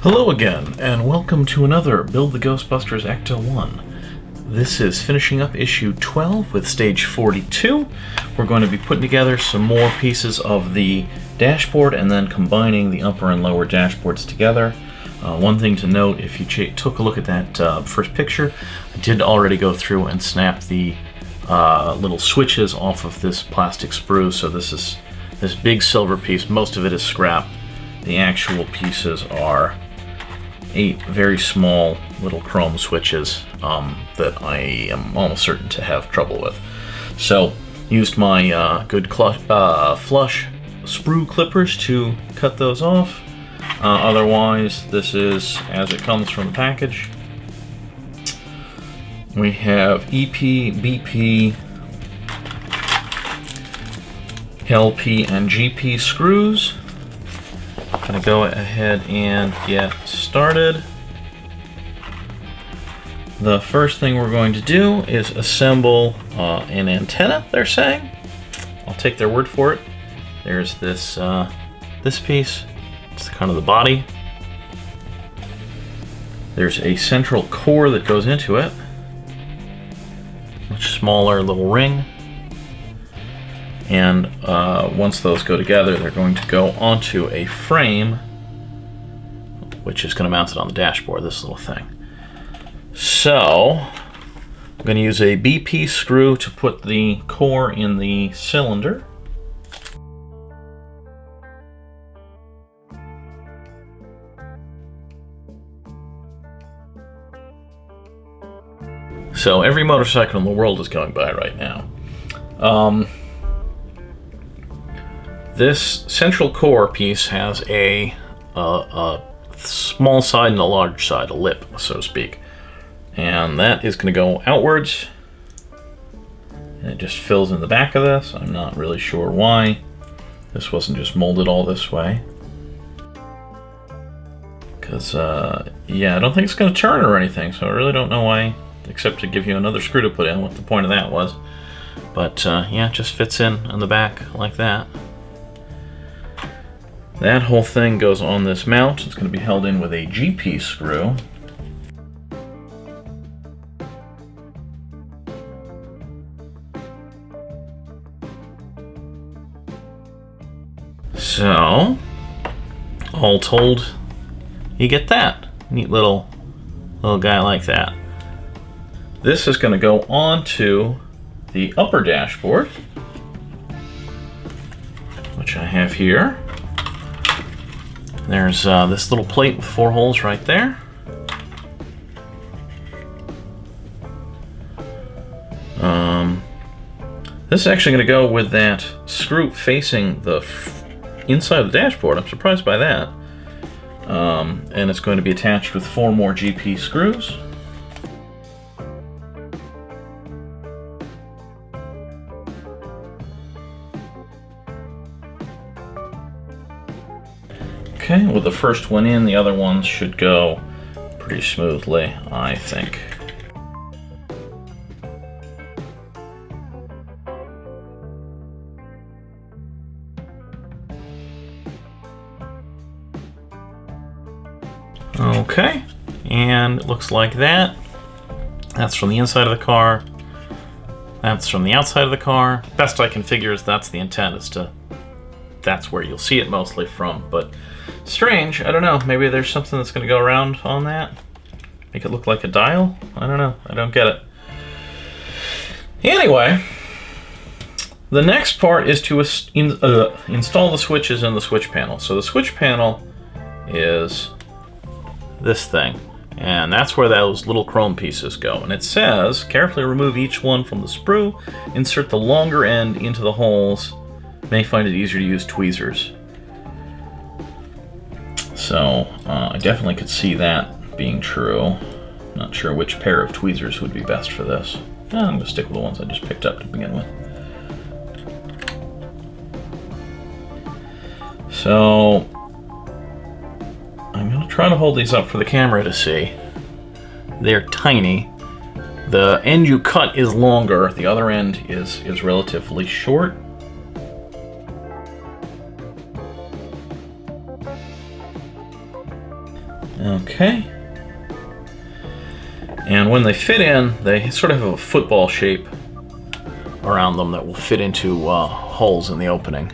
Hello again, and welcome to another Build the Ghostbusters Ecto-1. This is finishing up issue 12 with stage 42. We're going to be putting together some more pieces of the dashboard and then combining the upper and lower dashboards together. One thing to note, if you took a look at that first picture, I did already go through and snap the little switches off of this plastic sprue, so this big silver piece, most of it is scrap. The actual pieces are 8 very small little chrome switches that I am almost certain to have trouble with. So, used my good flush sprue clippers to cut those off. Otherwise, this is as it comes from the package. We have EP, BP, LP, and GP screws. I'm going to go ahead and get started. The first thing we're going to do is assemble an antenna, they're saying. I'll take their word for it. There's this piece. It's kind of the body. There's a central core that goes into it. Much smaller little ring. And once those go together, they're going to go onto a frame, which is going to mount it on the dashboard, this little thing. So, I'm going to use a BP screw to put the core in the cylinder. So, every motorcycle in the world is going by right now. This central core piece has a small side and a large side, a lip, so to speak. And that is going to go outwards. And it just fills in the back of this. I'm not really sure why. This wasn't just molded all this way. Because, yeah, I don't think it's going to turn or anything, so I really don't know why, except to give you another screw to put in, what the point of that was. But, yeah, it just fits in the back like that. That whole thing goes on this mount. It's going to be held in with a GP screw. So, all told, you get that. Neat little guy like that. This is going to go onto the upper dashboard, which I have here. There's this little plate with 4 holes right there. This is actually going to go with that screw facing the inside of the dashboard. I'm surprised by that. And it's going to be attached with 4 more GP screws. Okay, with the first one in, the other ones should go pretty smoothly, I think. Okay, and it looks like that. That's from the inside of the car. That's from the outside of the car. Best I can figure is that's the intent, that's where you'll see it mostly from, but strange, I don't know, maybe there's something that's going to go around on that? Make it look like a dial? I don't know, I don't get it. Anyway, the next part is to install the switches in the switch panel. So the switch panel is this thing, and that's where those little chrome pieces go. And it says, carefully remove each one from the sprue, insert the longer end into the holes, may find it easier to use tweezers. So, I definitely could see that being true. Not sure which pair of tweezers would be best for this. I'm going to stick with the ones I just picked up to begin with. So, I'm going to try to hold these up for the camera to see. They're tiny. The end you cut is longer, the other end is relatively short. Okay. And when they fit in, they sort of have a football shape around them that will fit into holes in the opening.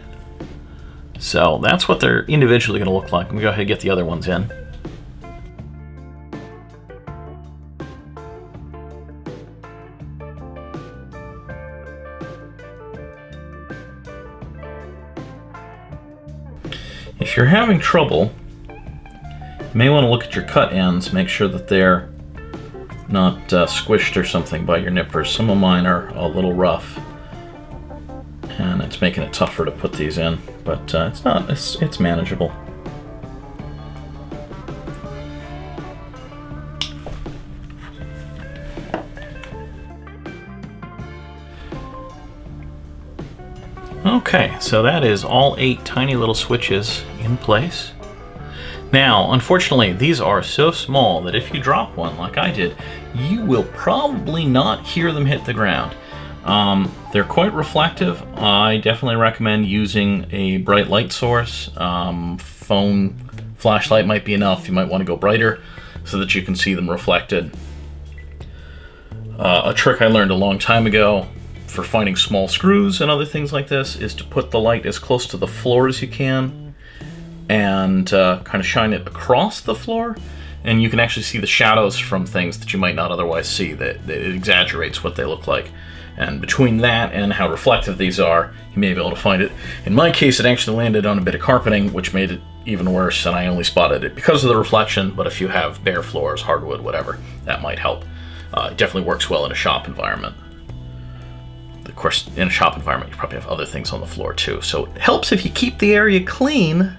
So that's what they're individually going to look like. I'm going to go ahead and get the other ones in. If you're having trouble, you may want to look at your cut ends, make sure that they're not squished or something by your nippers. Some of mine are a little rough, and it's making it tougher to put these in, but it's manageable. Okay, so that is all 8 tiny little switches in place. Now, unfortunately, these are so small that if you drop one like I did, you will probably not hear them hit the ground. They're quite reflective. I definitely recommend using a bright light source. Phone flashlight might be enough. You might want to go brighter so that you can see them reflected. A trick I learned a long time ago for finding small screws and other things like this is to put the light as close to the floor as you can and kind of shine it across the floor, and you can actually see the shadows from things that you might not otherwise see. That it exaggerates what they look like. And between that and how reflective these are, you may be able to find it. In my case, it actually landed on a bit of carpeting, which made it even worse, and I only spotted it because of the reflection, but if you have bare floors, hardwood, whatever, that might help. It definitely works well in a shop environment. Of course, in a shop environment, you probably have other things on the floor too, so it helps if you keep the area clean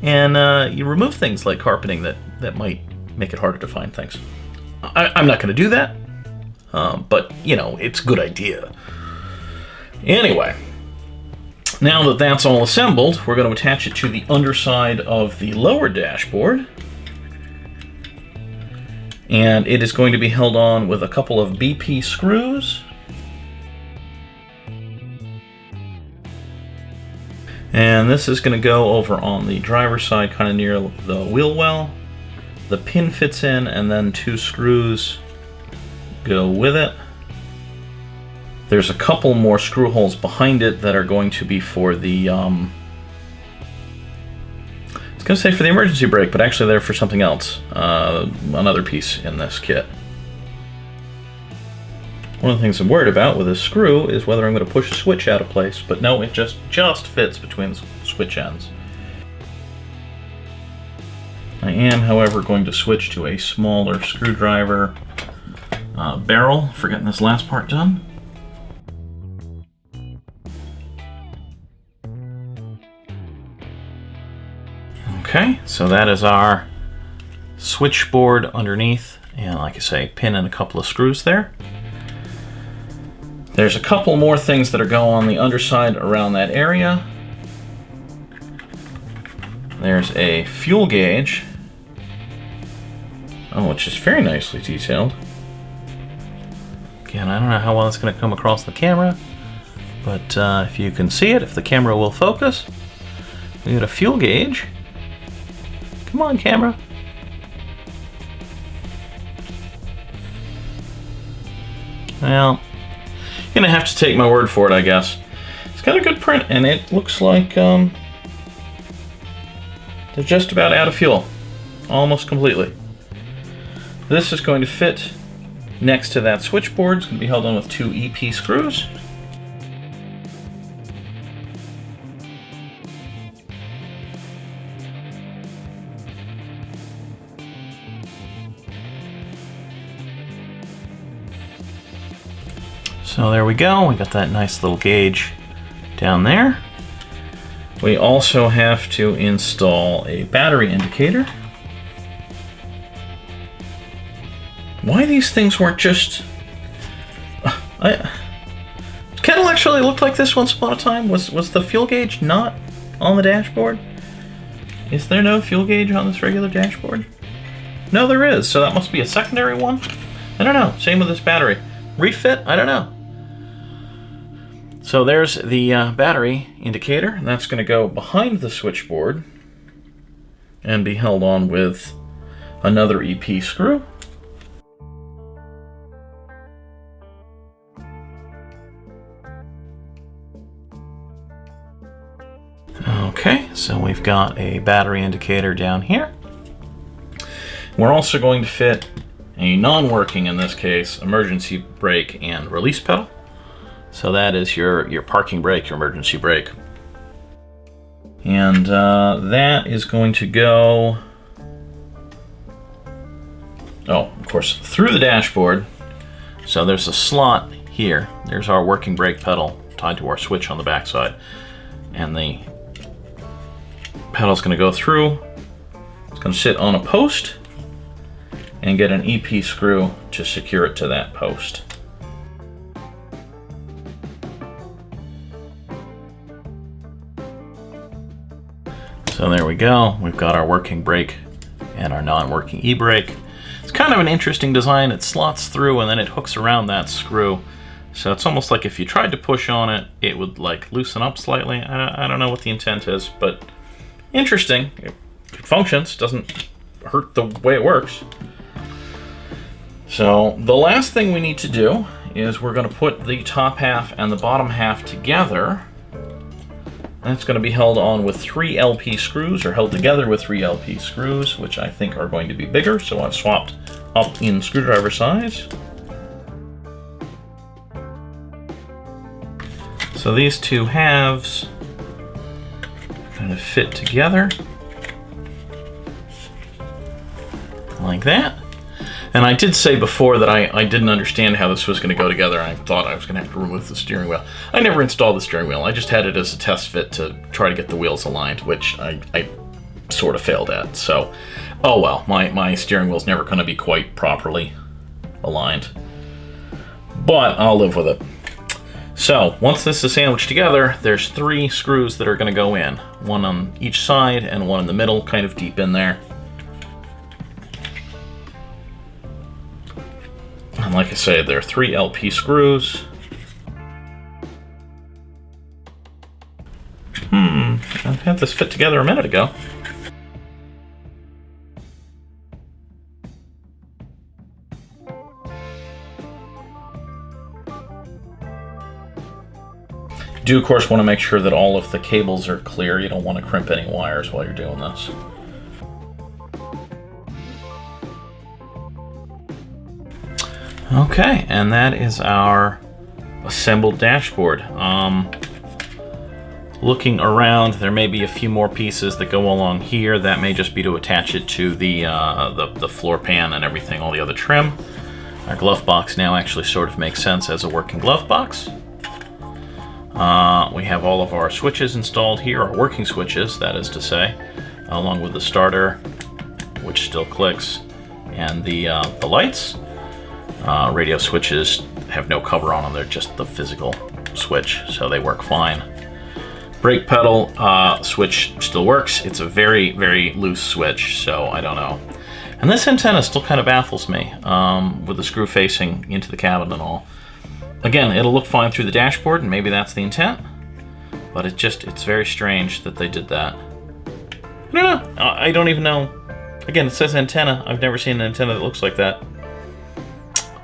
and you remove things like carpeting that might make it harder to find things. I'm not going to do that, but, you know, it's a good idea. Anyway, now that that's all assembled, we're going to attach it to the underside of the lower dashboard. And it is going to be held on with a couple of BP screws. And this is going to go over on the driver's side, kind of near the wheel well. The pin fits in, and then 2 screws go with it. There's a couple more screw holes behind it that are going to be for the, I was going to say for the emergency brake, but actually they're for something else. Another piece in this kit. One of the things I'm worried about with this screw is whether I'm going to push a switch out of place, but no, it just fits between the switch ends. I am, however, going to switch to a smaller screwdriver barrel for getting this last part done. Okay, so that is our switchboard underneath, and like I say, pin in a couple of screws there. There's a couple more things that are going on the underside around that area. There's a fuel gauge, which is very nicely detailed. Again, I don't know how well it's going to come across the camera, but if you can see it, if the camera will focus, we got a fuel gauge. Come on, camera. Well, you're gonna have to take my word for it, I guess. It's got a good print, and it looks like they're just about out of fuel, almost completely. This is going to fit next to that switchboard. It's going to be held on with 2 EP screws. So there we go, we got that nice little gauge down there. We also have to install a battery indicator. Why these things weren't just... Cadillacs really looked like this once upon a time. Was the fuel gauge not on the dashboard? Is there no fuel gauge on this regular dashboard? No, there is, so that must be a secondary one? I don't know, same with this battery. Refit? I don't know. So there's the battery indicator. That's going to go behind the switchboard and be held on with Another EP screw. Okay, so we've got a battery indicator down here. We're also going to fit a non-working, in this case, emergency brake and release pedal. So that is your parking brake, your emergency brake. And that is going to go, of course, through the dashboard. So there's a slot here. There's our working brake pedal tied to our switch on the backside. And the pedal's going to go through. It's going to sit on a post and get an EP screw to secure it to that post. So there we go. We've got our working brake and our non-working e-brake. It's kind of an interesting design. It slots through and then it hooks around that screw. So it's almost like if you tried to push on it, it would like loosen up slightly. I don't know what the intent is, but interesting. It functions, doesn't hurt the way it works. So the last thing we need to do is we're going to put the top half and the bottom half together. And it's going to be held on with 3 LP screws, or held together with 3 LP screws, which I think are going to be bigger, so I've swapped up in screwdriver size. So these two halves kind of fit together like that. And I did say before that I didn't understand how this was going to go together. I thought I was going to have to remove the steering wheel. I never installed the steering wheel. I just had it as a test fit to try to get the wheels aligned, which I sort of failed at. So, oh well, my steering wheel's never going to be quite properly aligned. But I'll live with it. So, once this is sandwiched together, there's 3 screws that are going to go in. One on each side and one in the middle, kind of deep in there. And like I say, there are 3 LP screws. I had this fit together a minute ago. You do, of course, want to make sure that all of the cables are clear. You don't want to crimp any wires while you're doing this. Okay, and that is our assembled dashboard. Looking around, there may be a few more pieces that go along here. That may just be to attach it to the floor pan and everything, all the other trim. Our glove box now actually sort of makes sense as a working glove box. We have all of our switches installed here, our working switches, that is to say, along with the starter, which still clicks, and the lights. Radio switches have no cover on them, they're just the physical switch, so they work fine. Brake pedal switch still works. It's a very, very loose switch, so I don't know. And this antenna still kind of baffles me, with the screw facing into the cabin and all. Again, it'll look fine through the dashboard, and maybe that's the intent, but it's very strange that they did that. I don't know. I don't even know. Again, it says antenna. I've never seen an antenna that looks like that.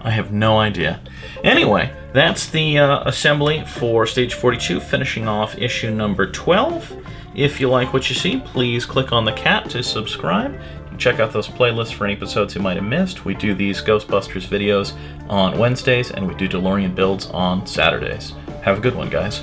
I have no idea. Anyway, that's the assembly for Stage 42, finishing off issue number 12. If you like what you see, please click on the cat to subscribe. Check out those playlists for any episodes you might have missed. We do these Ghostbusters videos on Wednesdays, and we do DeLorean builds on Saturdays. Have a good one, guys.